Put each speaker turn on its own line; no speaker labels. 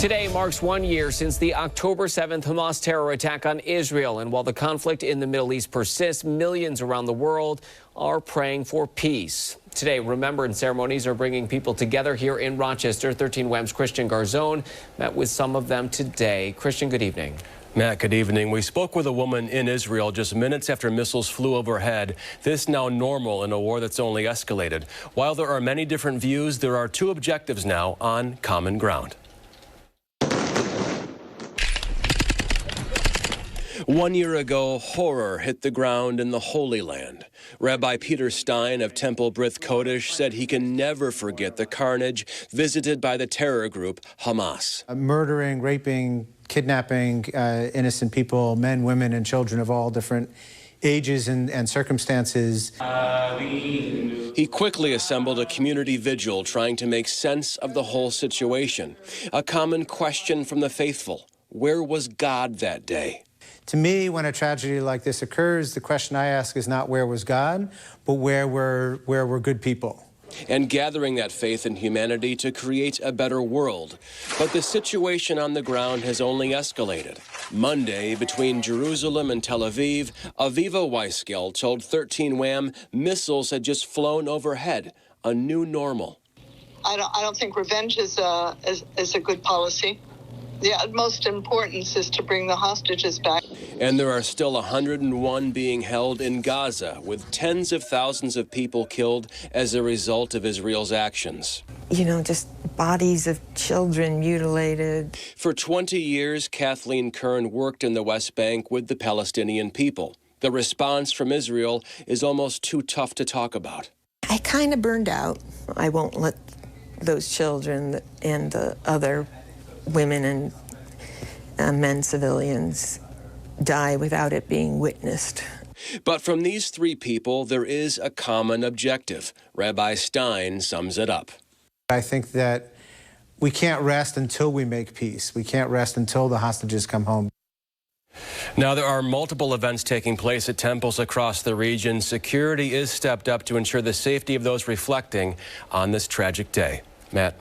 Today marks 1 year since the October 7th Hamas terror attack on Israel. And while the conflict in the Middle East persists, millions around the world are praying for peace. Today, remembrance ceremonies are bringing people together here in Rochester. 13 WHAM's Christian Garzone met with some of them today. Christian, good evening.
Matt, good evening. We spoke with a woman in Israel just minutes after missiles flew overhead. This now normal in a war that's only escalated. While there are many different views, there are two objectives now on common ground. 1 year ago, horror hit the ground in the Holy Land. Rabbi Stein of Temple Kodesh said he can never forget the carnage visited by the terror group Hamas.
Murdering, raping, kidnapping innocent people, men, women, and children of all different ages and circumstances.
He quickly assembled a community vigil trying to make sense of the whole situation. A common question from the faithful: where was God that day?
To me, when a tragedy like this occurs, the question I ask is not where was God, but where were good people.
And gathering that faith in humanity to create a better world. But the situation on the ground has only escalated. Monday, between Jerusalem and Tel Aviv, Aviva Weisgeld told 13 WHAM missiles had just flown overhead, a new normal.
I don't think revenge is a good policy. The utmost importance is to bring the hostages back.
And there are still 101 being held in Gaza, with tens of thousands of people killed as a result of Israel's actions.
You know, just bodies of children mutilated.
For 20 years, Kathleen Kern worked in the West Bank with the Palestinian people. The response from Israel is almost too tough to talk about.
I kind of burned out. I won't let those children and the other women and men civilians die without it being witnessed.
But from these three people, there is a common objective. Rabbi Stein sums it up.
I think that we can't rest until we make peace. We can't rest until the hostages come home.
Now, there are multiple events taking place at temples across the region. Security is stepped up to ensure the safety of those reflecting on this tragic day. Matt.